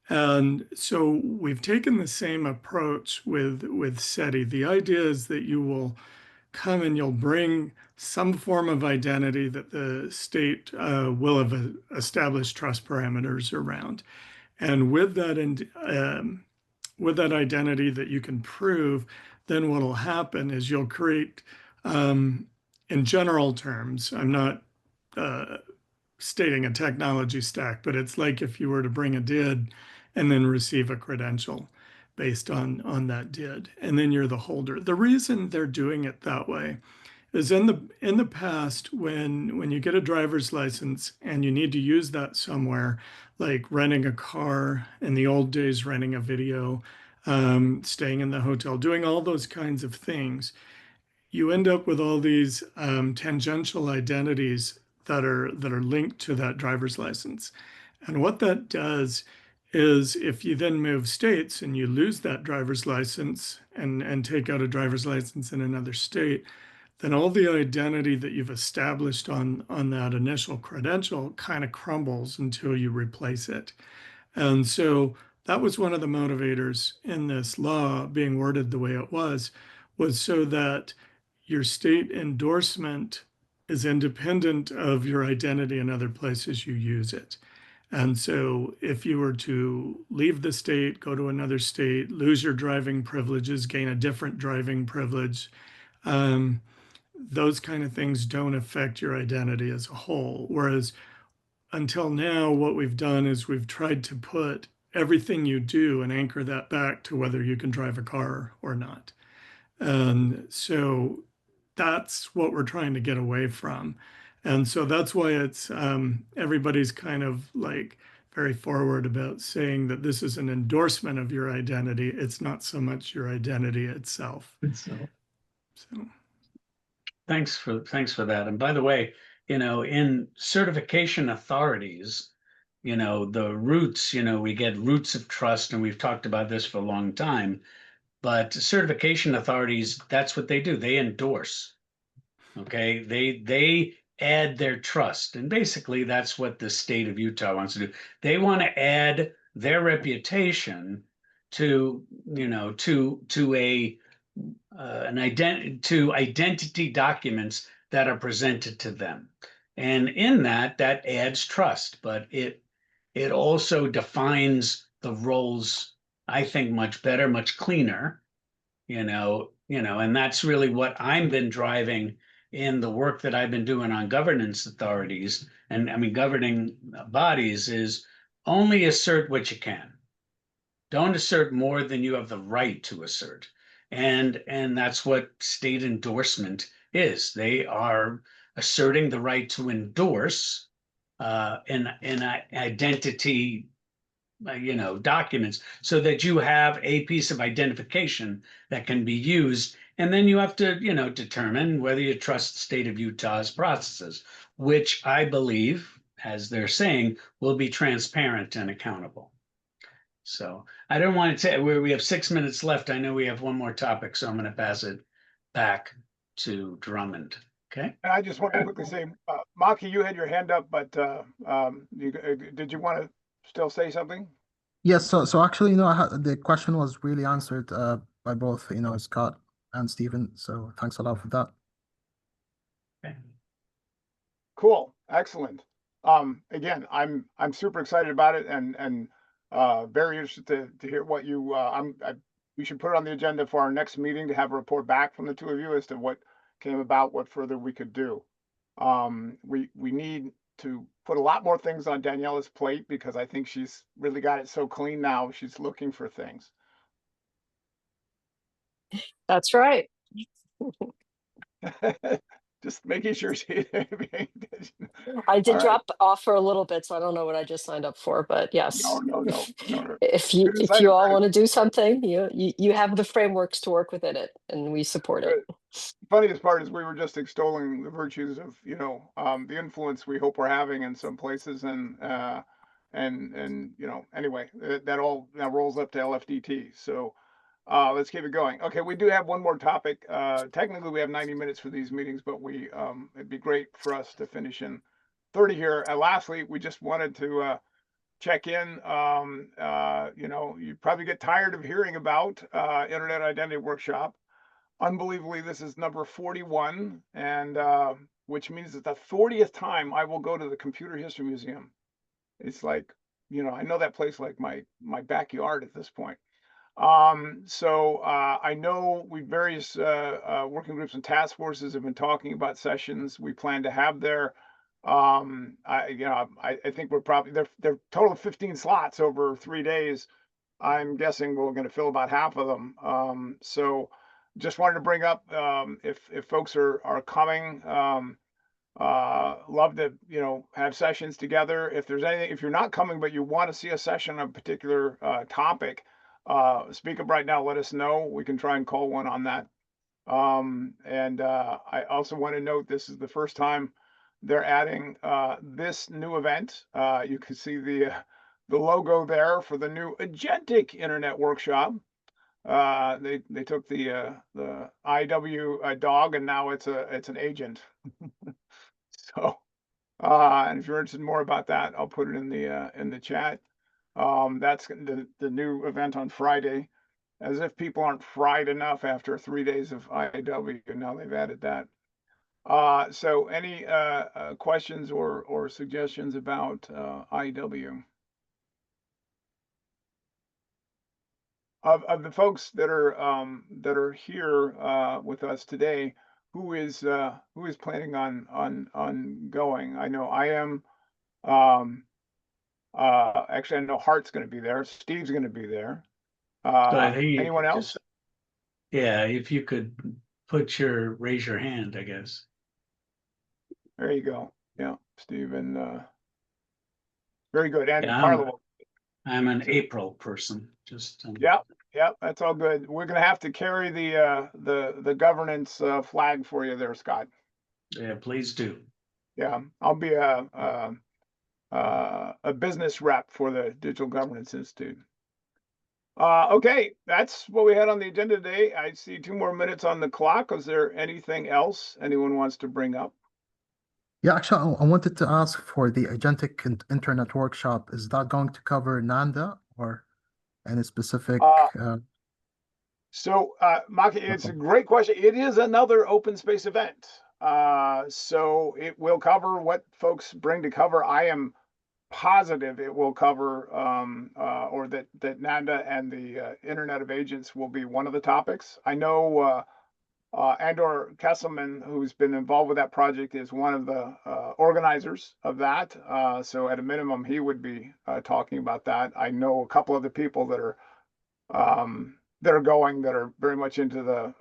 And so we've taken the same approach with SETI. The idea is that you will come and you'll bring some form of identity that the state will have established trust parameters around. And with that identity that you can prove, then what will happen is you'll create, in general terms, I'm not stating a technology stack, but it's like if you were to bring a DID and then receive a credential based on that DID, and then you're the holder. The reason they're doing it that way is in the past, when you get a driver's license and you need to use that somewhere, like renting a car, in the old days, renting a video, staying in the hotel, doing all those kinds of things, you end up with all these tangential identities that are linked to that driver's license. And what that does is, if you then move states and you lose that driver's license and take out a driver's license in another state, then all the identity that you've established on that initial credential kind of crumbles until you replace it. And so that was one of the motivators in this law being worded the way it was so that your state endorsement is independent of your identity in other places you use it. And so if you were to leave the state, go to another state, lose your driving privileges, gain a different driving privilege, those kind of things don't affect your identity as a whole. Whereas until now, what we've done is we've tried to put everything you do and anchor that back to whether you can drive a car or not. And so that's what we're trying to get away from. And so that's why it's everybody's kind of like very forward about saying that this is an endorsement of your identity. It's not so much your identity itself. So. Thanks for that. And by the way, in certification authorities, the roots, we get roots of trust, and we've talked about this for a long time. But certification authorities, that's what they do. They endorse. Okay, they add their trust, and basically that's what the state of Utah wants to do. They want to add their reputation to identity documents that are presented to them, and in that adds trust, but it also defines the roles, I think, much better, much cleaner, and that's really what I've been driving in the work that I've been doing on governance authorities and governing bodies, is only assert what you can. Don't assert more than you have the right to assert. And that's what state endorsement is. They are asserting the right to endorse an identity documents, so that you have a piece of identification that can be used. And then you have to, determine whether you trust the state of Utah's processes, which I believe, as they're saying, will be transparent and accountable. So I don't want to say we have 6 minutes left. I know we have one more topic, so I'm going to pass it back to Drummond. Okay. And I just want to quickly say, Maki, you had your hand up, but did you want to still say something? Yes, so actually, the question was really answered by both, Scott and Stephen. So thanks a lot for that. Okay. Cool, excellent. Again, I'm super excited about it, and very interested to hear what you. We should put it on the agenda for our next meeting to have a report back from the two of you as to what came about, what further we could do. We need to put a lot more things on Daniela's plate, because I think she's really got it so clean now. She's looking for things. That's right. Just making sure. I did All right. drop off for a little bit, so I don't know what I just signed up for, but yes. No. If You if decided you all right. want to do something, you have the frameworks to work within it, and we support it. Funniest part is we were just extolling the virtues of, the influence we hope we're having in some places, and anyway, that all now rolls up to LFDT. So let's keep it going. Okay, we do have one more topic. Technically, we have 90 minutes for these meetings, but it'd be great for us to finish in 30 here. And lastly, we just wanted to check in. You probably get tired of hearing about Internet Identity Workshop. Unbelievably, this is number 41, and which means it's the 40th time I will go to the Computer History Museum. It's like, I know that place like my backyard at this point. So I know various working groups and task forces have been talking about sessions we plan to have there. I think we're probably they're total of 15 slots over 3 days. I'm guessing we're going to fill about half of them. So just wanted to bring up if folks are coming. Love to have sessions together. If there's anything, if you're not coming but you want to see a session on a particular topic, speak up right now. Let us know. We can try and call one on that. And I also want to note this is the first time they're adding this new event. You can see the logo there for the new Agentic Internet Workshop. They took the IW dog, and now it's an agent. So, and if you're interested more about that, I'll put it in the chat. That's the new event on Friday. As if people aren't fried enough after 3 days of IW, and now they've added that. So any questions or suggestions about IW? Of the folks that are here with us today, who is planning on going? I know I am. Actually, I know Hart's going to be there. Steve's going to be there. So I think you Anyone could else? yeah, if you could raise your hand, I guess. There you go. Yeah, Steve and very good. And Yeah, Carla. I'm an April person. Just Yeah, that's all good. We're gonna have to carry the governance flag for you there, Scott. yeah, please do. Yeah, I'll be a business rep for the Digital Governance Institute. Okay, that's what we had on the agenda today. I see 2 more minutes on the clock. Is there anything else anyone wants to bring up? Yeah, actually, I wanted to ask for the Agentic Internet Workshop. Is that going to cover NANDA or any specific? So, Maki, it's a great question. It is another open space event. So it will cover what folks bring to cover. I am positive it will cover, or that NANDA and the Internet of Agents will be one of the topics. I know Andor Kesselman, who's been involved with that project, is one of the organizers of that. So at a minimum, he would be talking about that. I know a couple of the people that are going that are very much into the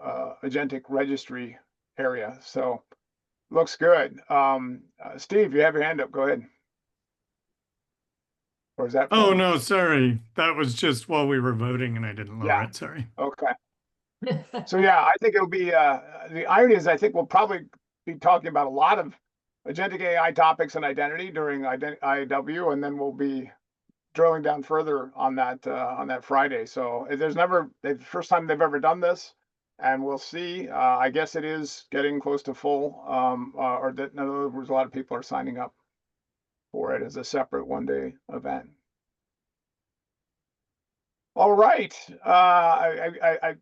agentic registry area. So looks good. Steve, you have your hand up. Go ahead. Or is that? Oh, no, sorry. That was just while we were voting and I didn't lower it. Sorry. Okay. So yeah, I think it'll be, the irony is I think we'll probably be talking about a lot of agentic AI topics and identity during IW, and then we'll be drilling down further on that Friday. So there's never the first time they've ever done this, and we'll see. I guess it is getting close to full, or that in other words, a lot of people are signing up for it as a separate 1-day event. All right. I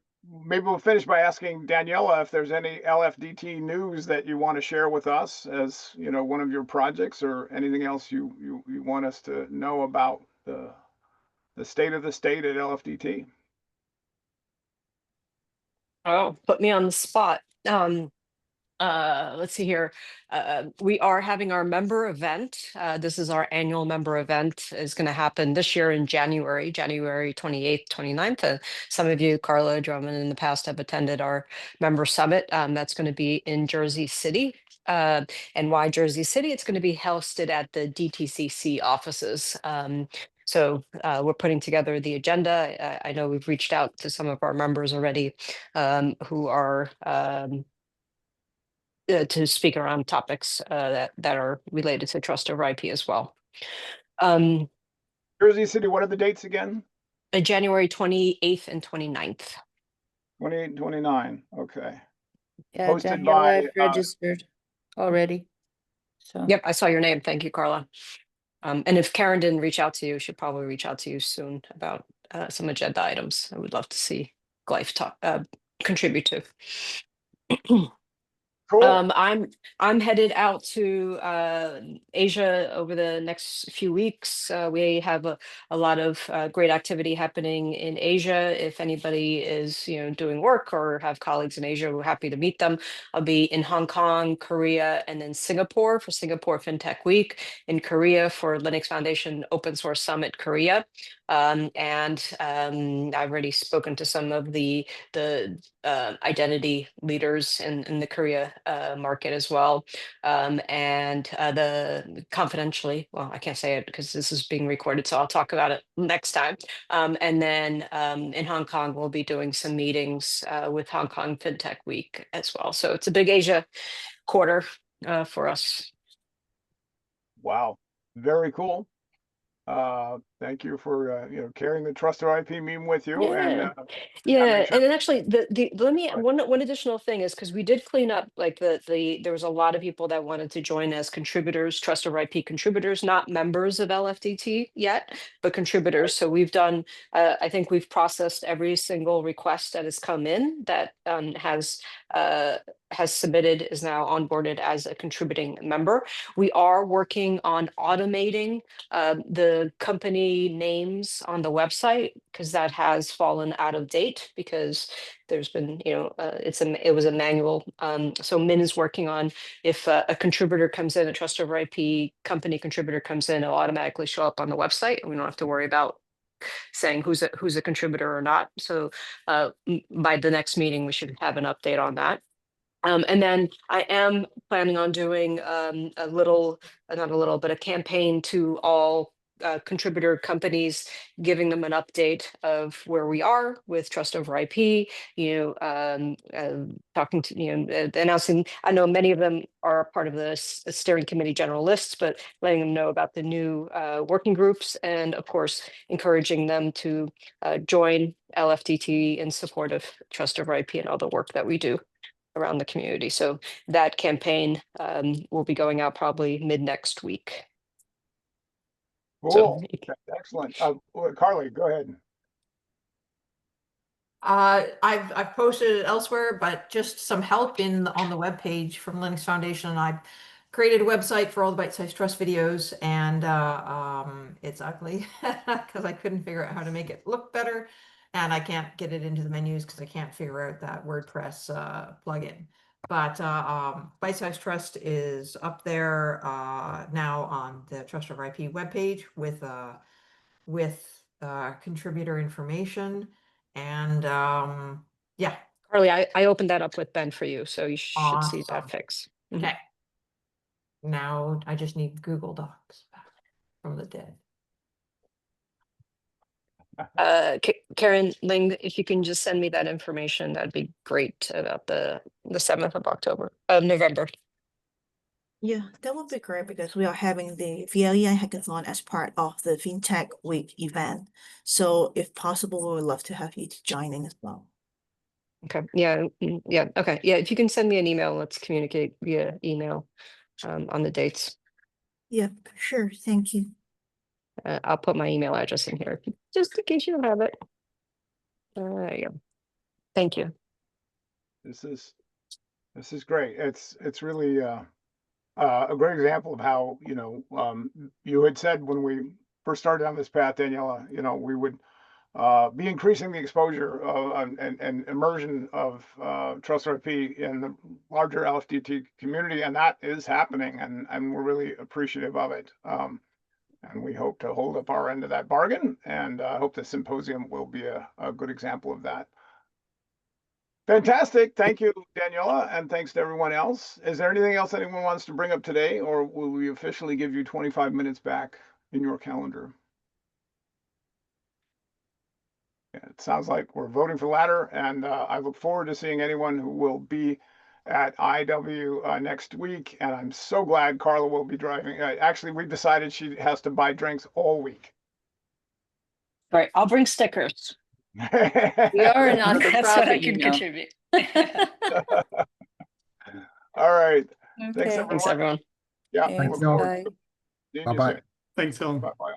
maybe we'll finish by asking Daniela if there's any LFDT news that you want to share with us as one of your projects, or anything else you want us to know about the state of the state at LFDT. Oh, put me on the spot. Let's see here. We are having our member event. This is our annual member event. Is going to happen this year in January 28th, 29th. Some of you, Carla, Drummond, in the past have attended our member summit. That's going to be in Jersey City. and why Jersey City. It's going to be hosted at the DTCC offices. So we're putting together the agenda. I know we've reached out to some of our members already who are to speak around topics that are related to trust over IP as well. Jersey City, what are the dates again? January 28th and 29th. 28, 29. Okay. Yeah, Hosted Danielle, by, I've registered already. So. Yep, I saw your name. Thank you, Carla. And if Karen didn't reach out to you, she'll probably reach out to you soon about some agenda items. I would love to see Glyph talk, contribute to. cool. I'm headed out to Asia over the next few weeks. We have a lot of great activity happening in Asia. If anybody is doing work or have colleagues in Asia, we're happy to meet them. I'll be in Hong Kong, Korea, and then Singapore for Singapore FinTech Week, in Korea for Linux Foundation Open Source Summit Korea. I've already spoken to some of the identity leaders in the Korea market as well. And the confidentially, well, I can't say it because this is being recorded, so I'll talk about it next time. And then in Hong Kong, we'll be doing some meetings with Hong Kong FinTech Week as well. So it's a big Asia quarter for us. Wow. Very cool. Thank you for, carrying the Trust Our IP meme with you. And Yeah, sure. and then actually the let me one additional thing is because we did clean up like there was a lot of people that wanted to join as contributors, Trust Over IP contributors, not members of LFDT yet, but contributors. So we've done I think we've processed every single request that has come in that has submitted, is now onboarded as a contributing member. We are working on automating the company names on the website because that has fallen out of date because there's been, it was a manual. So Min is working on if a contributor comes in, a Trust Over IP company contributor comes in, it'll automatically show up on the website, and we don't have to worry about saying who's a contributor or not. So by the next meeting, we should have an update on that. And then I am planning on doing a campaign to all contributor companies, giving them an update of where we are with Trust Over IP, talking to, announcing, I know many of them are part of the steering committee general lists, but letting them know about the new working groups, and of course, encouraging them to join LFTT in support of Trust Over IP and all the work that we do around the community. So that campaign will be going out probably mid next week. Cool. So, Excellent. Carly, go ahead. I've posted it elsewhere, but just some help on the webpage from Linux Foundation. I've created a website for all the bite-sized trust videos, and it's ugly because I couldn't figure out how to make it look better, and I can't get it into the menus because I can't figure out that WordPress plugin. But Bite-sized Trust is up there now on the Trust Over IP webpage with contributor information. And yeah. Carly, I opened that up with Ben for you, so you should see that Awesome. fix. Okay. Now I just need Google Docs back from the dead. Karen Ling, if you can just send me that information, that'd be great about the 7th of November. Yeah, that would be great because we are having the VLEI hackathon as part of the FinTech Week event. So if possible, we would love to have you to join in as well. Okay. Yeah. Yeah. Okay. Yeah. If you can send me an email, let's communicate via email on the dates. Yeah, sure. Thank you. I'll put my email address in here just in case you don't have it. There you go. Thank you. This is great. It's really a great example of how, you had said when we first started on this path, Daniela, we would be increasing the exposure and immersion of Trust RP in the larger LFDT community, and that is happening, and we're really appreciative of it. And we hope to hold up our end of that bargain, and I hope the symposium will be a good example of that. Fantastic. Thank you, Daniela, and thanks to everyone else. Is there anything else anyone wants to bring up today, or will we officially give you 25 minutes back in your calendar? Yeah, it sounds like we're voting for the latter, and I look forward to seeing anyone who will be at IW next week. And I'm so glad Carla will be driving. Actually, we've decided she has to buy drinks all week. Right, I'll bring stickers. We are in on The That's what I traffic, can you know. contribute. All right. Thanks, Okay. everyone. Thanks, everyone. Yeah. Thanks, look forward bye. to seeing you Bye-bye. soon. Thanks, Ellen. Bye-bye.